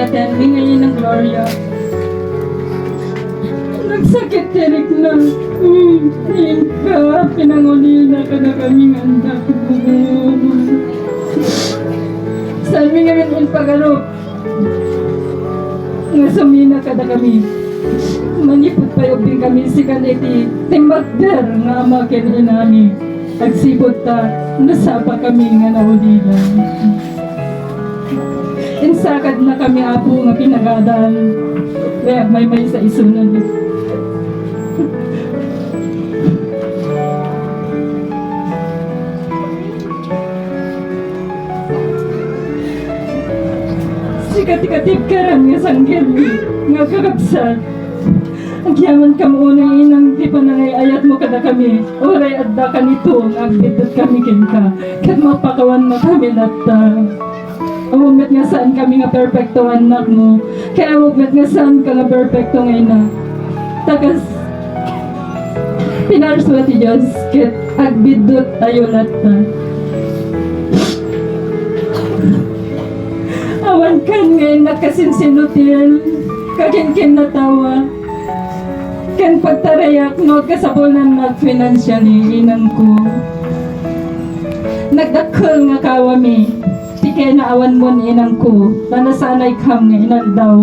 ayaten, ngayon ng Gloria. Nagsakit tirik na. Ayun ka, pinangulila ka na kaming anak mo. Sabi nga rin pagaro. Nga sumina ka na kami. Manipot pa yung kami si kaniti. Timbagder nga amakin inami. Agsibot ta, nasapa kami nga naulila. Insakad na kami apo nga pinagadal. Kaya may sa isunan. Sikat-ikatip karang nga sanggil nga kakapsat. Ang yaman ka mo unang inang di pa nangayayat mo kada kami. Oray adda ka nito nga agbitot kami kinka. Kat mapakawan na kami nata. Umumit nga saan kami nga perfecto anak mo. Kaya umumit nga saan ka nga perfecto nga ina. Tagas pinarswa ti Diyos kat agbidot tayo nata. Awan kan ngayon nakasinsinutil. Kakinkin na tawa. Kan pagtarayak no kasabunan na financially inang ko. Nagdakkel nga kawami. Di kaya naawan mo ni inang ko. Nanasanay kam nga inaldaw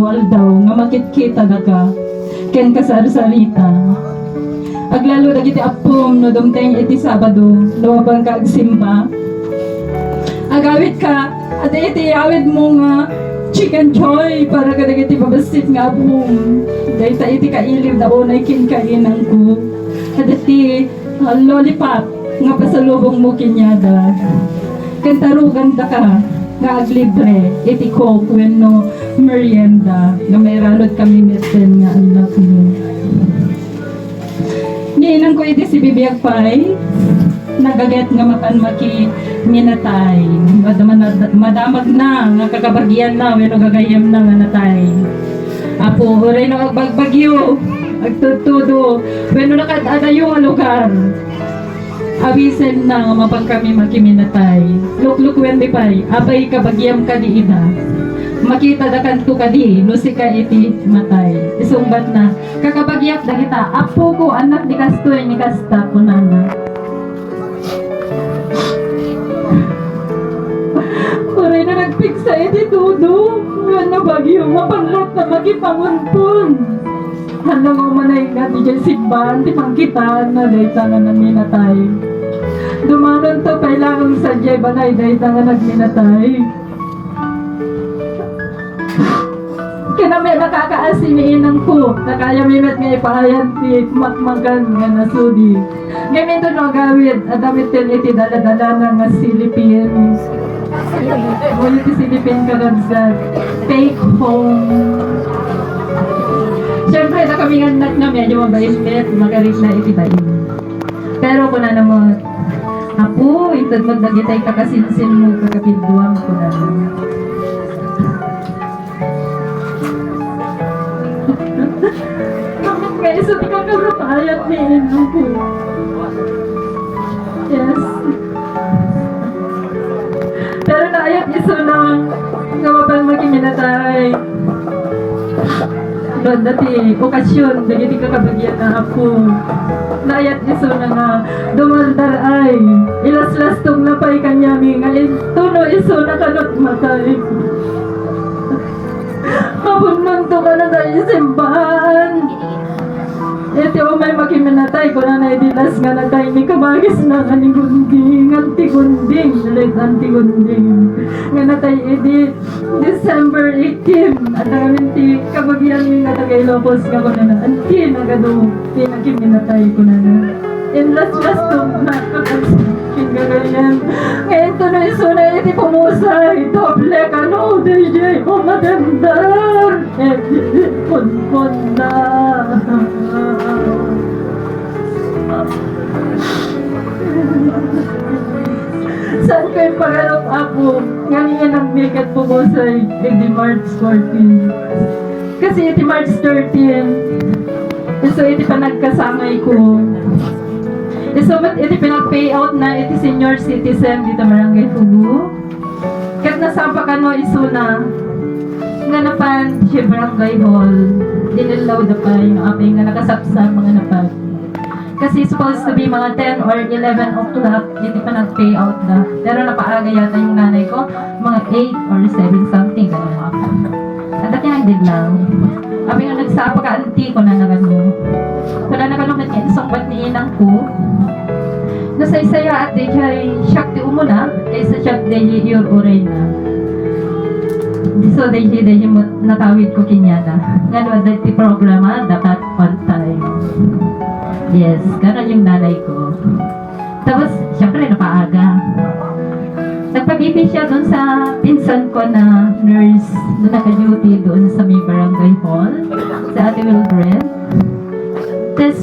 nga makikita na ka. Ken kasarsarita. Aglalo na kiti apom no dumteng iti Sabado. Luwabang ka agsimba. Agawit ka. At iti awid mo nga chicken choy para kada kiti babasit nga apom. Dahil ta iti kailiw na unay kinkainang ko. At iti lollipop nga pasalubong mo kinyada. Kantarugan da ka nga aglibre. Iti coke wenno merienda nga may ralod kami meten nga anak mo. Ngayon ko iti si Bibiyag Pay. Nagaget nga makan maki minatay. Madamag na nga kakabagyan na wenno gagayam na nga natay. Apo, oray na agbagbagyo, agtutudo, bueno nakatadayo nga lugar. Awisen na nga mapag kami makiminatay. Lukluk wendi pay, abay kabagyam ka di ida. Makita da kanto ka di, lusi ka iti matay. Isungbat na, kakabagyak da kita, apo ko anak ni kastoy ni kasta kunana. Oray na nagpiksa iti tudo. Ano bagyo, mapanglat na makipangunpun. Ano nga manay nga di dyan simbahan, di pangkitaan na dahil nga naminatay. Dumanon to, kailangan sa dyan banay dahil nga nagminatay. Kaya may nakakaasiniinan ko, na kaya mimet nga ipahayan ti matmagan nga nasudi. Ngayon ito no gawid, at damit iti dala-dala na nga Philippines. Wala ti Philippine ka sa take home. Siyempre, na kami anak na medyo mabainit, magalit na itibain. Pero kung na naman, apo, itad magdagitay kakasinsin mo, kakapilduang ko na naman. Kaya sa di ka kakapayat ni inang ko. Yes. Pero naayat iso na ngawapan makiminatay. Doon dati okasyon, dagiti kakabagyan na ako. Naayat iso na nga dumaldar ay ilas-las tong napay kanyami nga tuno iso na kanot matay. Mabunan to ka na tayo simbahan. Iti o may makiminatay ko na naidilas nga natay ni kabagis ng anigunding, antigunding, nalit antigunding. Nga natay edi December 18, at namin ti kabagyan nga tagay Lopos nga ko na anti nagado, ti nakiminatay ko na na. In last to nakakaskin ka ganyan. Ngayon to na iso na iti pumusay, doble ka no, DJ, o madandar, edi pun na. Saan kayo pagalap ako? Ngayon ang mikat po ko sa iti March 14. Kasi iti March 13. So iti pa nagkasangay ko. So iti pinag-payout na iti senior citizen dito Barangay Fugu. Kat nasapa ka no iso na. nga napan, siya barangay hall, dinilaw na pa yung apay nga nakasapsa mga napag. Kasi supposed to be mga 10 or 11 o'clock, hindi pa nag-pay out na. Pero napaaga yata yung nanay ko, mga 8 or 7 something, gano'n. At dati nagdidlaw. Apay nga nagsapa ka, auntie ko na nagano. Wala nakalungan nga, isang ni inang ko. Nasaysaya at di kay shock di umuna, kaysa shock di your uray na. So, dahil mo natawid ko kinyana. Nga naman, di programa, dapat on time. Yes, gano'n yung nanay ko. Tapos, syempre, napaaga. Nagpabibi siya doon sa pinsan ko na nurse na naka-duty doon sa may barangay hall, sa Ate Wilbred. Tapos,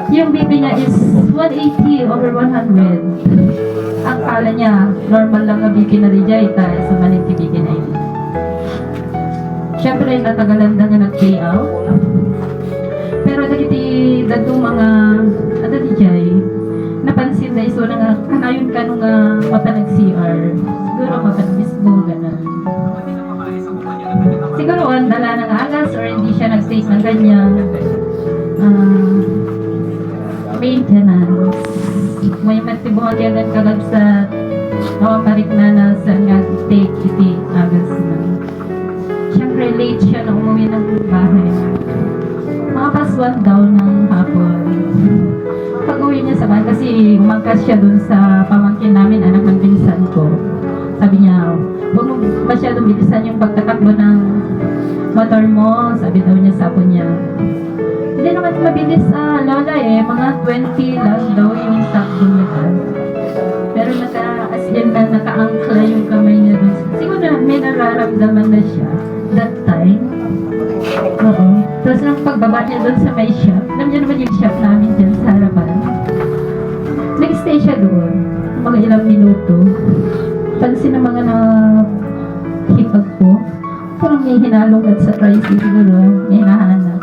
yung BP niya is 180 over 100. Ang kala niya, normal lang ang BP na rejay, tayo sa malinti BP na yun. Siyempre, natagalan na nga nag-pay out. Pero dagiti datong mga ano di jay napansin na iso na nga kanayon ka nung mata nag-CR. Siguro mata mismo ganun. Siguro ang dala ng agas or hindi siya nag-take ng ganyan maintenance. May matibungan yan ng kalag sa nawaparik na sa nga take iti agas na. Siyempre late siya na umuwi ng bahay. Mga paswan daw ng hapon. Pag-uwi niya sa bahay, kasi umangkas siya dun sa pamangkin namin, anak ng pinsan ko. Sabi niya, huwag mo masyadong bilisan yung pagtatakbo ng motor mo. Sabi daw niya sa apo niya. Hindi naman mabilis, lola mga 20 lang daw yung takbo niya. Pero as-in na naka-angkla yung kamay niya dun. Siguro na may nararamdaman na siya that time. Oo. Tapos nung pagbaba niya doon sa may shop, alam niyo naman yung shop namin dyan sa harapan. Nag-stay siya doon, mga ilang minuto. Pansin ng mga hipag ko, parang may hinalong at sa tricycle siguro, may hinahanap.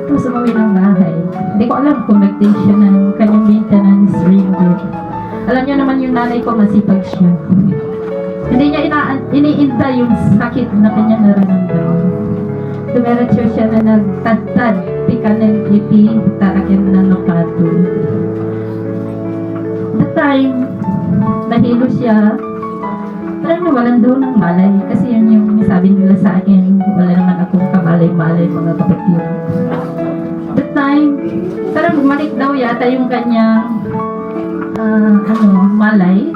Tapos umuwi ng bahay. Hindi ko alam kung nag-take siya ng kanyang maintenance ringgit. Alam niyo naman yung nanay ko, masipag siya. Hindi niya iniinda yung sakit na kanya nararamdaman. Dumiretso siya na nagtadtad, tika ng ipi, tarakin na nokato. The time, nahilo siya, parang nawalan daw ng malay. Kasi yun yung sabi nila sa akin, wala naman akong kamalay-malay mga kapatid. The time, parang bumalik daw yata yung kanyang malay.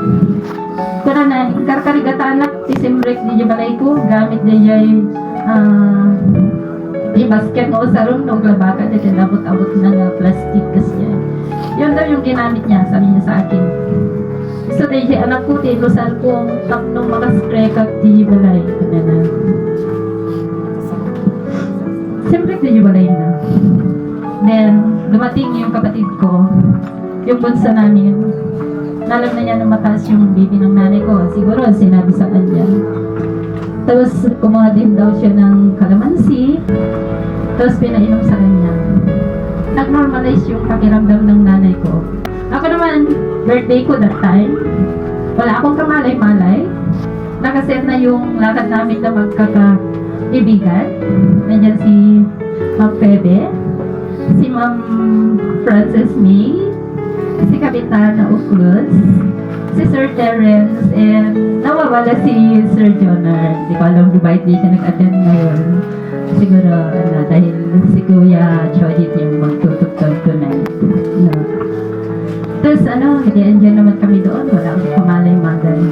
Kaya na, karkarigatanak, tisimbrek di balay ko, gamit di jay di basket mo sa room, nung labaka di abot-abot ng plastic kasi yun daw yung ginamit niya, sabi niya sa akin. So, di jay anak ko, tilusan kong taknong makaskrek at di balay. Kaya na. Simbrek di balay na. Then, dumating yung kapatid ko, yung bunsa namin. Nalam na niya na mataas yung baby ng nanay ko. Siguro sinabi sa kanya. Tapos kumuha din daw siya ng kalamansi. Tapos pinainom sa kanya. Nag-normalize yung pakiramdam ng nanay ko. Ako naman, birthday ko that time. Wala akong kamalay-malay. Nakaset na yung lakad namin na magkakaibigan. Nandiyan si Ma'am Febe, si Ma'am Frances May, si Kapitana Uclus, si Sir Terence, and nawawala si Sir Jonar. Hindi ko alam, di siya nag-attend ngayon. Siguro, dahil si Kuya Chodit yung magtutugtog tonight. No. Tapos, nag-enjoy naman kami doon. Wala akong kamalay-malay.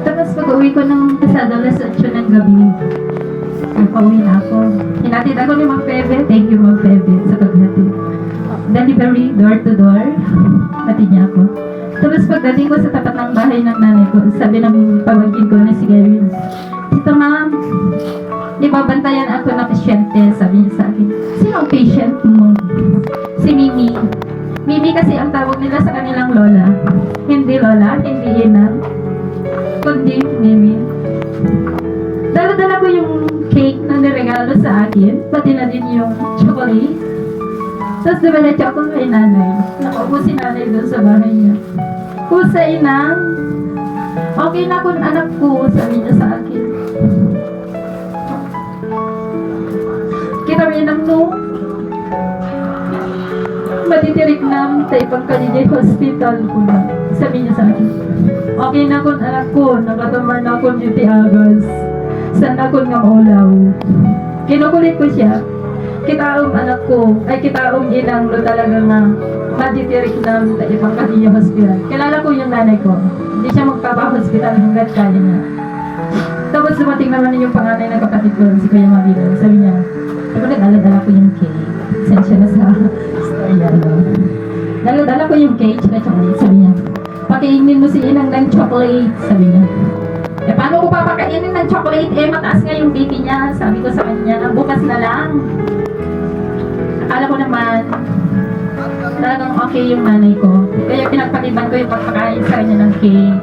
Tapos, pag-uwi ko ng kasada, alas 8 ng gabi, pauwi na ako. Hinatid ako ni Ma'am Febe. Thank you, Ma'am Febe, sa paghatid. Delivery, door to door. Hatid niya ako. Tapos pagdating ko sa tapat ng bahay ng nanay ko, sabi ng pamangkin ko na si Gavin, "Tita Ma'am, di ba bantayan ako na pasyente?" Sabi niya sa akin. "Sino ang patient mo?" "Si Mimi." Mimi kasi ang tawag nila sa kanilang lola. Hindi lola, hindi ina, kundi Mimi. Dala-dala ko yung cake na niregalo sa akin, pati na din yung chocolate. Tapos dumiretso ako kay nanay. Nakaupo si nanay doon sa bahay niya. "Kusay na, okay na kung anak ko," sabi niya sa akin. sa ibang kanina hospital ko na. Sabi niya sa akin, okay na kun anak ko, nakatamar na akong duty agas. Saan ako nga ulaw? Kinukulit ko siya. Kitaong anak ko, ay kitaong inang lo talaga nga maditirik na sa ibang kanina hospital. Kilala ko yung nanay ko. Hindi siya magpapa-hospital hanggat kaya niya. Tapos dumating naman yung panganay ng kapatid ko, si Kuya Mabilo. Sabi niya, ako nag-aladala ko yung cake. Sensya na sa story, Dala-dala ko yung cake na chocolate. Sabi niya, pakainin mo si inang ng chocolate. Sabi niya, eh paano ko papakainin ng chocolate? Eh mataas nga yung BP niya. Sabi ko sa kanya, bukas na lang. Akala ko naman, talagang okay yung nanay ko. Kaya pinagpaliban ko yung pagpakain sa kanya ng cake.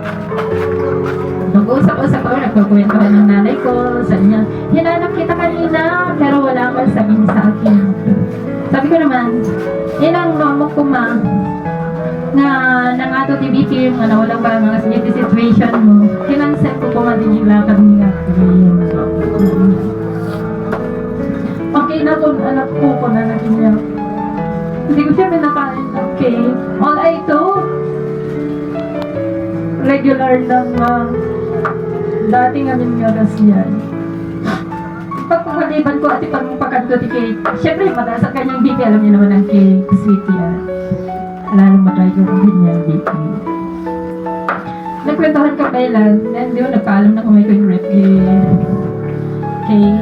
Nag-usap-usap ako, nagkukwento ng nanay ko. Sabi niya, hinanap kita kanina, pero wala ka, sabi niya sa akin. Sabi ko naman, inang mamok ko ma, na nangato TBT yung wala pa mga safety situation mo. Kinansel ko po din yung lakad niya. Okay na kung anak ko na naging niya. Hindi ko siya pinakain ng cake. All I do, regular ng dating amin nga yan. Pagpapaliban ko at ipagpakan ko di cake, syempre mataas ang kanyang BP, alam niyo naman ang cake, sweet yan. Lalo matry ko ang kanyang BP. Nagkwentuhan ka kailan, then di ko nagpaalam na kumay ko yung rep cake.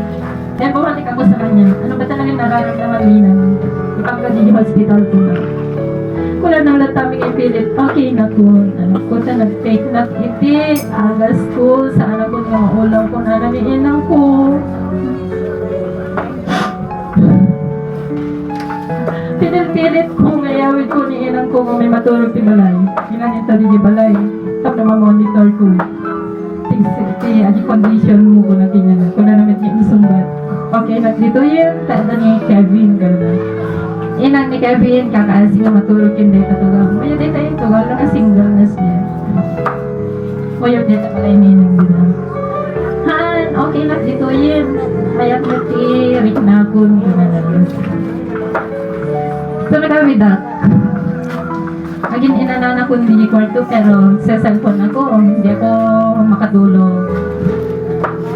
Then bumalik ako sa kanya, ano ba talagang nararamdaman nila? Ipagkadi yung hospital ko na. Kula nang latami kay Philip, okay na po. Anak ko na nag-take na iti. Agas ko, sa anak ko nga maulaw ko na namiinang ko. Pinil-pilit ko, ngayawid ko ni inang ko kung may matulog ti balay. Inanita di balay. Tapos na monitor ko. Safety, adi condition mo ko na kinyan. Kung na namin yung sumbat. Okay, dito yun. Tada ni Kevin, gano'n. Inang ni Kevin, kakaasing na matulog yung data to. Ngayon data ito, wala ka single na siya. Ngayon data pala yung inang dito. Han, okay na dito yun. Hayat na ti, Rick na ako. So, nagkawid that. Agin inanana ko hindi kwarto, pero sa cellphone ako, hindi ako makatulog.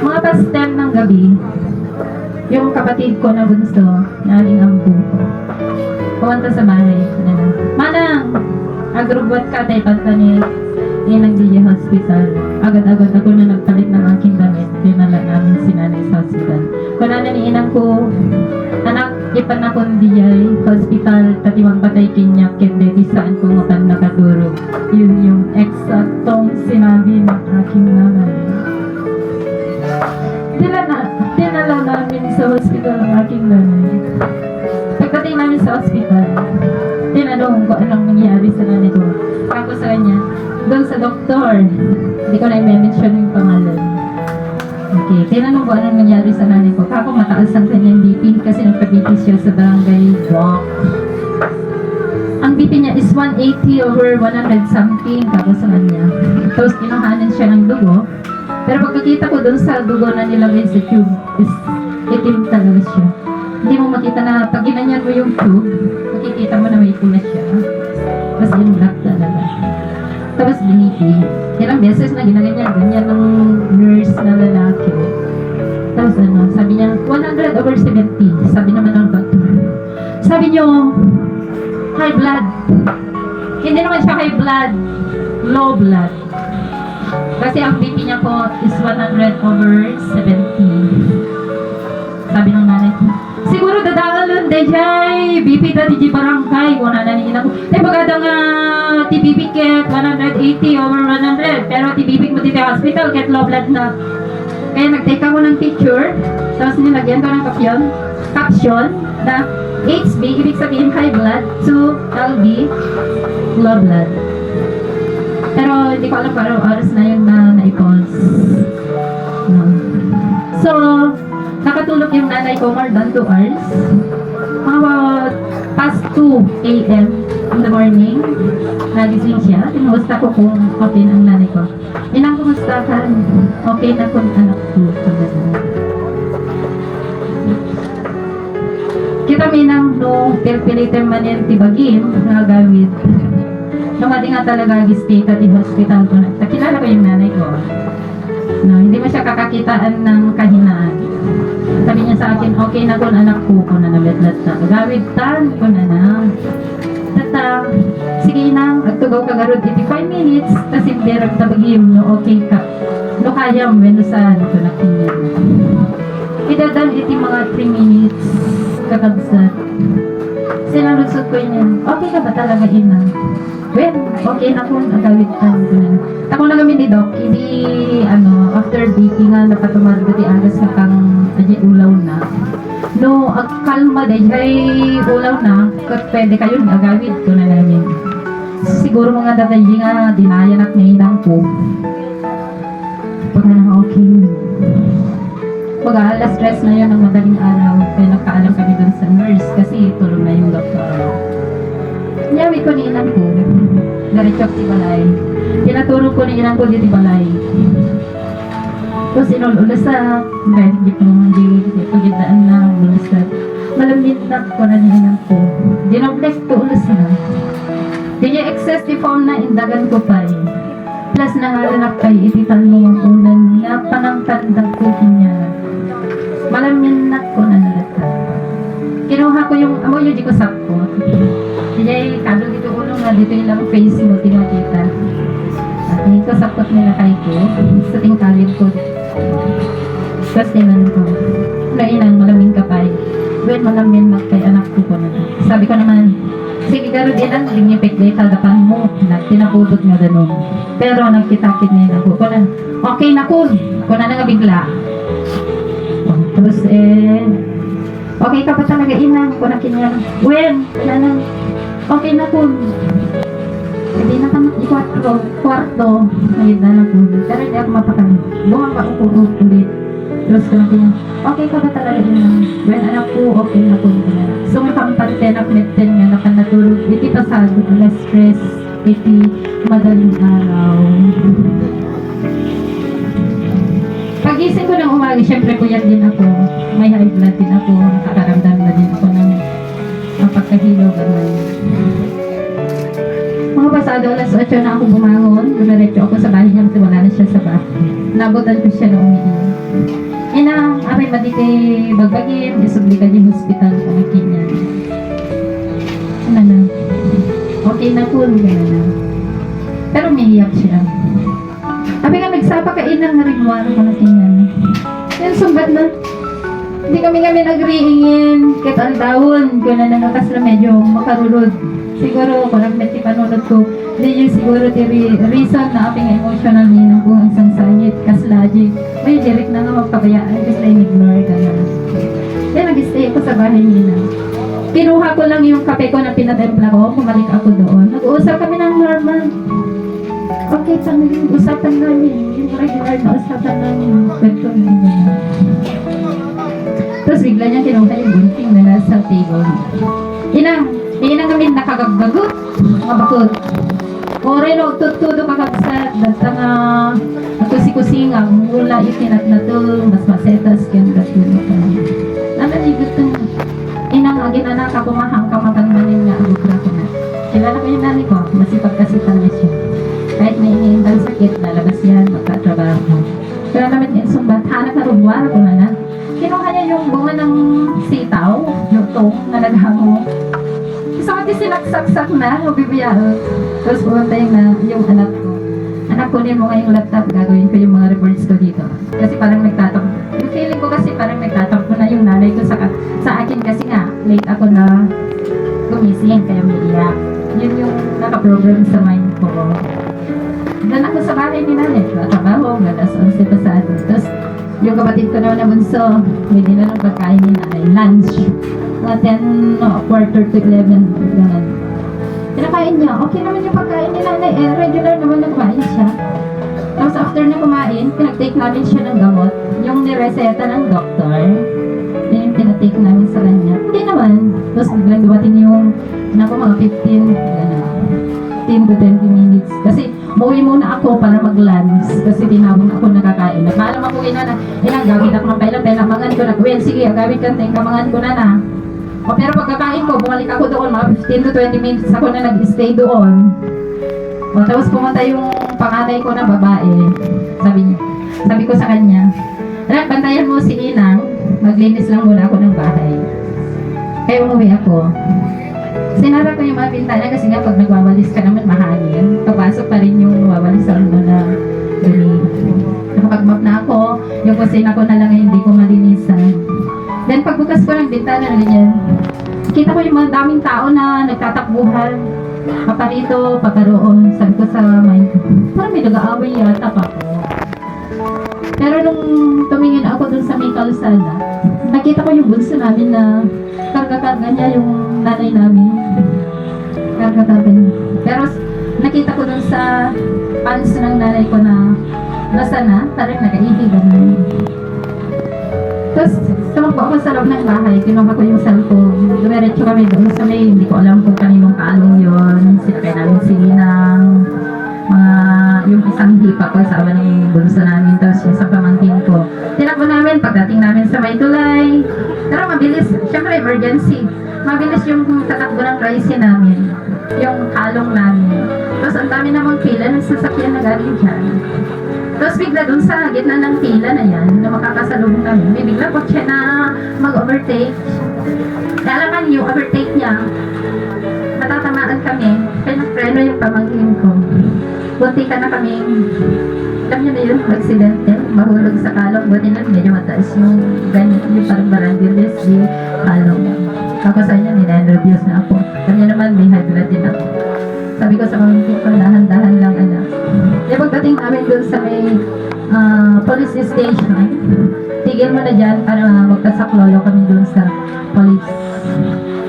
Mga past 10 ng gabi, yung kapatid ko na bunso, naging ampo. Pumunta sa bahay. Manang! Agrobot ka tayo pagka ni nag-DJ hospital. Agad-agad ako na nagpalit ng aking damit. Dinala namin si nanay sa hospital. Kung nana ni inang ko, anak, ipan ako ng DJ hospital, tati magpatay kinyak, hindi saan ko makan nakadurog. Yun yung eksaktong sinabi ng aking nanay. Dinala namin sa hospital ng aking nanay. Pagdating namin sa hospital, tinanong ko anong nangyari sa nanay ko. Ako sa kanya, doon sa doktor, hindi ko na i-mention yung pangalan. Okay, tinanong ko anong nangyari sa nanay ko. Kako mataas ang kanyang BP kasi nagpa-BP siya sa barangay doc. Ang BP niya is 180 over 100 something kako sa kanya. Tapos kinuhanan siya ng dugo. Pero pagkakita ko doon sa dugo na nilagay sa tube, is itim talaga siya. Hindi mo makita na pag ginanyan mo yung tube, makikita mo na may itim na siya. Tapos yung black talaga. Tapos binipi. Ilang beses na ganyan ng nurse na lalaki. Tapos ano, sabi niya, 100 over 70. Sabi naman ng doctor. Sabi niyo, high blood. Hindi naman siya high blood, low blood. Kasi ang BP niya po is 100 over 70. Sabi ng nanay ko, siguro dadaan dayjay BP dati di barangay ko na naniin ako. Eh bagada nga TBP ket 180 over 100 pero TBP mo dito hospital ket low blood na. Kaya nag-take ako ng picture tapos nilagyan ko ng caption na HB ibig sabihin high blood to LB low blood. Pero hindi ko alam kung anong oras na yun na na-i-pause. No. So, nakatulog yung nanay ko more than 2 hours. Mga past 2 a.m. in the morning, nagising siya. Tinuusta ko kung okay na ang nanay ko. Inang kumusta ka? Okay na kung anak ko. Kita minang, no no pilpilitin man yan tibagim nga gawid. Namati nga talaga gistay ka di hospital ko na. Takilala ko yung nanay ko. No, hindi mo siya kakakitaan ng kahinaan. Sabi niya sa akin, okay na kung anak ko na nabetlat na. Gawid tan ko na na. Tata, sige na, agtugaw ka garod 85 minutes, tas hindi tabagim, no, okay ka. No kayam, menusan, ito na kinyan. Idadan iti mga 3 minutes, kakabsat. Sinalusot ko yun, okay ka ba talaga ina? Well, okay na kung agawit tan ko na. Ako na kami ni Doc, hindi, after baking nga, napatumar dati agas na kang ulaw na. No, kalma din, ay ulaw na, kat pwede kayo agawit ko na namin. Siguro mga datay nga, dinayan at ngayon ko. Pag na okay. Pag alas stress na yun ng madaling araw, kaya nagkaalam kami dun sa nurse kasi tulong na yung doktor. Nyawi ko ni inang ko, narechok si balay. Tinaturo ko ni inang ko di balay. Tapos inululasak, kahit hindi pagindaan na ulusak. Malamit na ko na ni inang ko. Dinobless ko ulusak. Di niya excess di form na indagan ko pa eh. Plus nangalanap kay ititan mo ang unan nga panang tandag ko niya. Malamin na ko na nalata. Kinuha ko yung amo yung di ko sapot. Hindi kado dito ulo nga dito ilang face mo tinakita. At ito sapot nila kay ko sa tingkalin ko. Tapos nilan ko. Nainang malaming kapay. When malamin na kay anak ko na. Sabi ko naman, sige garo din ang lignipik di kadapan mo na tinapudot nga ganun. Pero nagkitakit niya ako. Kunan, okay na kun. Kunan na nga bigla. Tapos okay ka pa talaga ina. Kunan kinyan. When, nanang, okay na kun. Hindi na kami kwarto. Nagid na lang kun. Pero hindi ako mapakali. Buwang ka ako ulit. Tapos ko lang kinyan. Okay ka ba talaga ina? When anak ko, okay na kun. So may pampante na pinagten nga nakanatulog. Iti pasado, alas stress. Iti madaling araw. Pagising ko ng umaga, syempre puyat din ako. May high blood din ako. Nakakaramdam na din ako ng pagkahilog. Mga pasado, alas 8 na ako bumangon. Dumiretso ako sa bahay niya kasi wala na siya sa bahay. Nabutan ko siya na umiiyak. Ina, aray madite bagbagin, isubli ka di hospital ko na kinyan. Ano na? Okay na po, gano'n na. Pero umiiyak siya. Sabi nga, nagsapa ka inang narimwaro ko na kinyan. Yan, sumbat na. Hindi kami nagriingin. Kahit ang dawon, gano'n na nakas na medyo makarulod. Siguro, kung nagmeti panunod ko, hindi yun siguro di reason na aping emotional ninang kung ang sangsangit, kaslagi. May direct na nga magpabayaan, just na in-ignore ka na. Kaya nag-stay ako sa bahay nina. Kinuha ko lang yung kape ko na pinatempla ko, kumalik ako doon. Nag-uusap kami ng normal. Okay, saan yung usapan namin? Yung regular na usapan namin. Kwento namin. Tapos bigla niya kinuha yung gunting na nasa table. Inang kami nakagagagot. Mga bakot. Ore no, tutudo kakabsat. Data nga, natusi-kusingang mula itinat na to, mas masetas kaya gatulo ka. Nananigot ng inang agin anak ako mahang kamagangmanin nga agubra ko na. Kilala ko yung nanay ko, masipag kasi talaga siya. Kahit may iniindang sakit, lalabas yan, magkatrabaho. Kaya namin yung sumbat, hanak na rumwara ko na. Kinuha niya yung bunga ng sitaw, yung tong na naghango. Gusto ko sinaksak-sak na, bibiyaan. Tapos pumunta yung anak ko. Anak, kunin mo nga yung laptop, gagawin ko yung mga reports ko dito. Kasi parang nagtatampo. Yung feeling ko kasi parang nagtatampo na yung nanay ko sa akin kasi nga, late ako na gumising, kaya may iyak. Yun yung nakaprogram sa mind ko. Doon ako sa bahay ni nanay, trabaho, galas 11 pasado. Tapos yung kapatid ko naman na bunso, may dinanong pagkain ni nanay, lunch. Mga 10, quarter to 11, gano'n. Pinakain niya, okay naman yung pagkain ni nanay, regular naman na kumain siya. Tapos after na kumain, pinag-take namin siya ng gamot, yung nireseta ng doktor, yun yung pinag-take namin sa kanya. Hindi naman. Tapos biglang dumating yung, mga 15, gano'n, 10 to 20 minutes. Kasi, mauwi muna ako para mag-lunch kasi tinawag ako nakakain. Nagpaalam ako ina na, ilang gawin ako ng pailang mangan ko na. Well, sige, gawin ka, kamangan ko na na. O pero pagkakain ko, bumalik ako doon, mga 15 to 20 minutes ako na nag-stay doon. O tapos pumunta yung panganay ko na babae. Sabi ko sa kanya, Rak, bantayan mo si Inang, maglinis lang muna ako ng bahay. Kaya umuwi ako. Sinara ko yung mga bintana kasi nga pag nagwawalis ka naman mahangin. Papasok pa rin yung wawalisan mo na dumi. Nakapag-mop na ako, yung kusina ko na lang ay hindi ko malinisan. Then pagbukas ko ng bintana na ganyan, kita ko yung mga daming tao na nagtatakbuhan. Paparito, paparoon. Sabi ko sa mind ko, parang may nag-aaway yata pa ako. Pero nung tumingin ako dun sa may kalsada, nakita ko yung bunso namin na karga-karga niya yung nanay namin. Karga-karga niya. Pero nakita ko dun sa pants ng nanay ko na nasa na, parang nag-aihigan na yun. Tapos, tumakbo ako sa loob ng bahay, kinuha ko yung cellphone. Dumiretso kami doon sa may, hindi ko alam kung kaninong kaalong yun. Sinakay namin si Inang, yung isang hipa ko sa awa ng bunso namin, tapos yung sa pamangkin ko. Tinakbo namin, pagdating namin sa may tulay. Pero mabilis, syempre emergency. Mabilis yung tatakbo ng rice namin, yung kalong namin. Tapos ang dami namang pila ng sasakyan na galing dyan. Tapos bigla dun sa gitna ng pila na yan, na makakasalubong namin, may bigla kotse na mag-overtake. Kaya alam yung overtake niya, matatamaan kami, pinag-preno yung pamangkin ko. Bunti ka na kami, alam niyo na yun, aksidente, mahulog sa kalong, buti na medyo mataas yung ganyan, yung parang baranggilis, yung kalong. Tapos sa niya, nina-nervous na ako. Kanya naman, may high blood din ako. Sabi ko sa pamangkin ko, dahan-dahan lang anak. Kaya pagdating namin dun sa may police station, tigil mo na dyan para magkasaklolo kami dun sa police.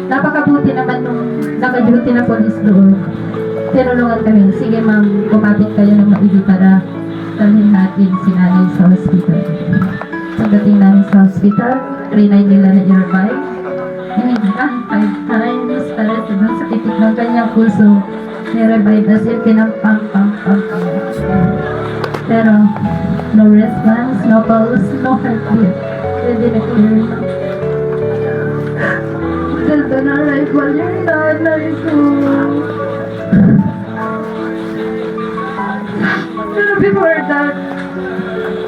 Napakabuti naman nung naka-duty na police doon. Tinulungan kami, sige ma'am, kumapit kayo ng maigi para dalhin natin si nanay sa hospital. Pagdating namin sa hospital, trinay nila na i-revive. Hinigikan 5 times para sa titik ng kanyang puso. Ni-revive as in pinampang-pang-pang. Pero, no response, no pulse, no heartbeat. Hindi na clear na. Ganda na rival yung nanay ko. Pero before that,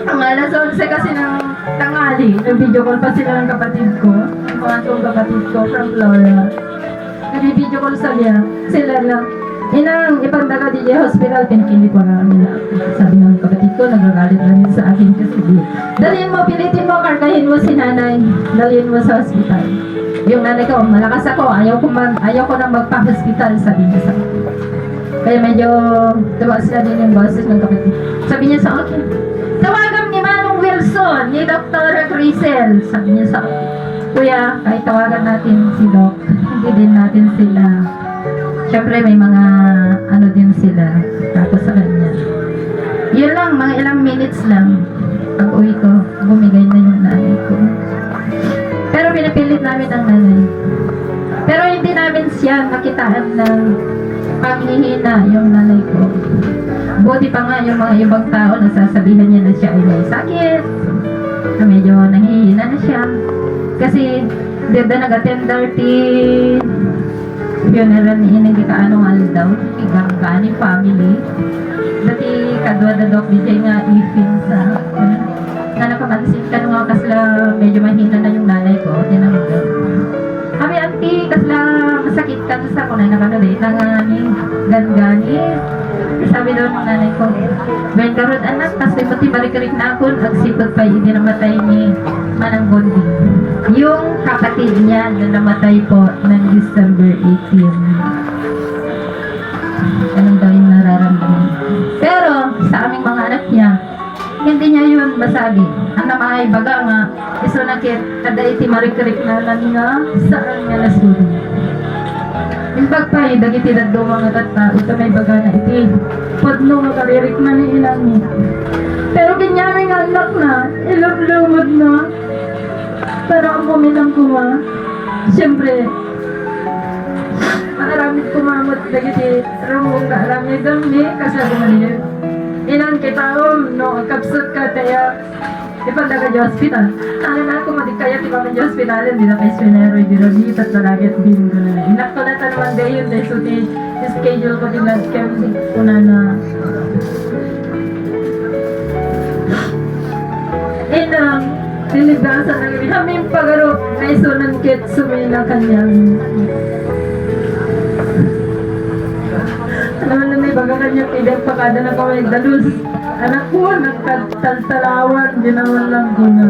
ang alas 11 kasi ng tanghali, nag-video call pa sila ng kapatid ko, ang mga itong kapatid ko from Flora. Nag-video call sila lang, Inang, ipagdala di hospital, pinikilit wala nila. Sabi ng kapatid ko, nagagalit na rin sa akin kasi dalhin mo, pilitin mo, kargahin mo si nanay, dalhin mo sa hospital. Yung nanay ko, malakas ako, ayaw ko nang magpa-hospital, sabi niya sa akin. Kaya medyo tumaas na din yung boses ng kapatid. Sabi niya sa akin, tawagan ni Manong Wilson, ni Dr. Grisel. Sabi niya sa akin, Kuya, kahit tawagan natin si Doc, hindi din natin sila. Siyempre may mga ano din sila tapos sa kanya. Yun lang, mga ilang minutes lang. Pag uwi ko, bumigay na yung nanay ko. Pero pinapilit namin ang nanay. Pero hindi namin siya makitaan ng panghihina yung nanay ko. Buti pa nga yung mga ibang tao nasasabihan niya na siya ay may sakit. Na medyo nanghihina na siya. Kasi dito nag-attend funeral ni Inang di kaanong aldaw, igangga ni family. Dati kadwa da dok DJ nga ifin sa na nakapansin ka nga kasla medyo mahina na yung nanay ko, tinanong. Kami auntie kasla masakit ka sa ko na nakanali nangani gangani. Sabi daw ng nanay ko, "Ben karod anak, kasi pati balik-balik na ako, agsipot pa hindi namatay ni Manang Bondi." Yung kapatid niya na namatay po ng December 18. Anong daw yung nararamdaman? Pero sa aming mga anak niya, hindi niya yun masabi. Ang namay baga nga, iso na kit, kada iti marikarik na lang nga, saan nga nasuli. Yung bagpay, dagiti daddo mga tata, ito may baga na iti, podno makaririk na ni ilang niya. Pero kanyaming anak na, ilumlumod na, pero ang pumilang kuma, siyempre, maaramit kumamot dagiti rumong ka aramid dami, kasi gumanin. Inan kita no, kapsot ka, kaya Ipandaga di hospital. Ano na ako madikaya ti mama di hospital, hindi na kay Svenero, hindi na dito at nalagit din ko na. Inakto naman day yun, day so ti schedule ko din last camp una na. Inang, nilibasan na kami. Kaming pagaro, may sunan kit sumina kanyang. Ano na may baga kanyang idang pakada na kaway dalus. Anak ko, nagkataltalawan, ginawan lang ko na.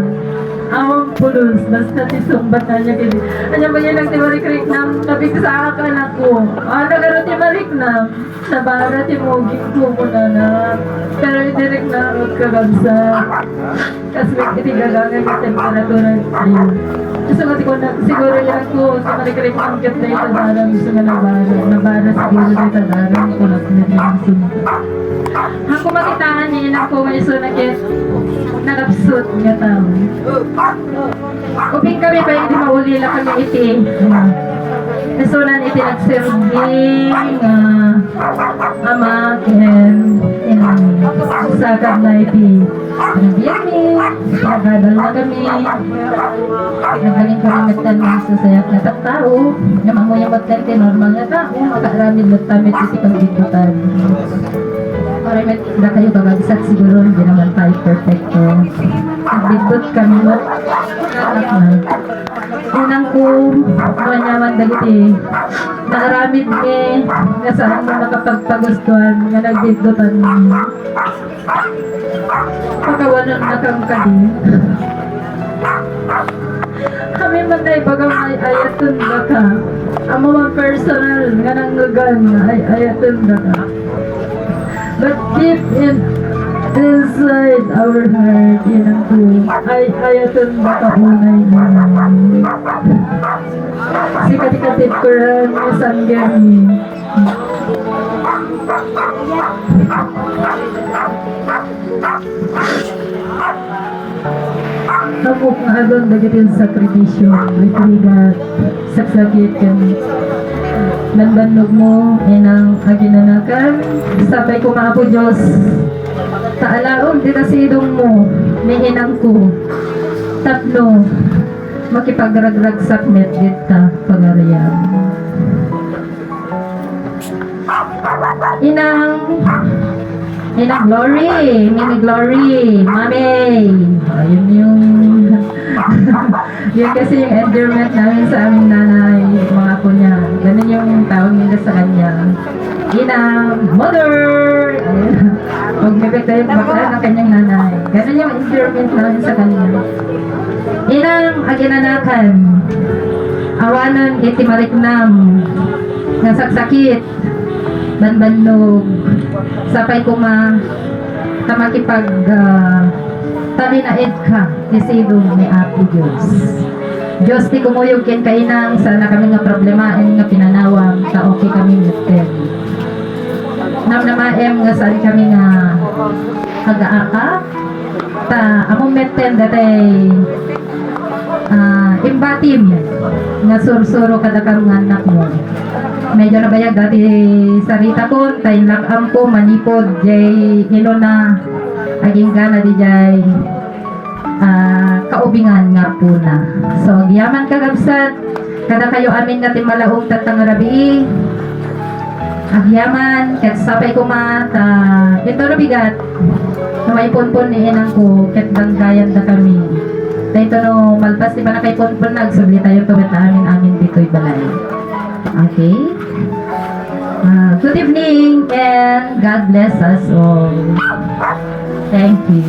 Awang pulos, basta tisumbat na niya kini. Ano ba yan ang timarik nam, kabig sa anak anak ko. Nagano timarik nam, sa bara timoging ko muna na. Pero direct na ako kagabsa. Kasi may itigagangan yung temperatura niya. Gusto ko siguro yan ko, sa marik nam kit na itadarang, gusto nga nabara siguro na itadarang, kulak na yung sunod. Ako makitaan niya yun ako may sunakit nagapsut nga tao. Uping kami pa hindi maulila kami iti. Nasunan iti nagserving ama ken sagad na iti. Nabiyami, nagadal na kami. Nagaling kami magtanong sa sayap na tao. Namamuyang magkante normal na tao. Makaramid magtamit iti pagbibutan. Maramit na kayo babagsak siguro, hindi naman tayo perfecto. Nagbidot kami mo. Anak na. Unang ko, manyaman dagiti. Nakaramid ni, nasaan mo nakapagpagustuhan, nga nagbidotan mo. Pagkawanan na kang kadi. Kami man na ibagang ay ayatun na ka. Ang mga personal nga nanggagan ay ayatun na ka. But deep inside our heart, yan ko, ay ayatun baka unay naman. Sikat-ikatip ko rin yung sanggani. Hamok na agon bagit yung sakripisyo, may piligat, saksakit kami. Nanbanog mo, inang aginanakan, sabay ko maapo Diyos. Taalaon, ditasidong mo, may inang ko. Tapno, makipagragrag sakmet dit ka, pagariyan. Inang Glory, Mimi Glory, Mami. Ayun yung yun kasi yung endearment namin sa aming nanay, mga po niya. Ganun yung tawag nila sa kanya. Inang Mother! Mag-mebek tayo baklaan ng kanyang nanay. Ganun yung endearment namin sa kanya. Inang aginanakan, awanan iti mariknam, nga saksakit, banbannog, sapay kuma, kamakipag, tabi na ed ka, isidong ni Apo Diyos. Diyos ti kumuyog ken kainang, sana kami nga problemain nga pinanawang, ta okay kami mutten. Namnamaem nga saan kami nga aga-aka, ta among metten datay imbatim nga sursuro kada kang anak mo. Medyo nabayag dati sarita ko, tayo lakam ko, manipod, jay ilo na, aging gana di jay kaubingan nga po na. So, giyaman kagabsat, kada kayo amin nga timalaong tatang rabi, agyaman, ket sapay ko mat, ito na bigat, na may punpun ni inang ko, ket banggayan na kami. Dahito no, malpas di ba na kay punpun, nagsubli tayo tuwit na amin dito'y balay. Okay? Good evening and God bless us all. Thank you.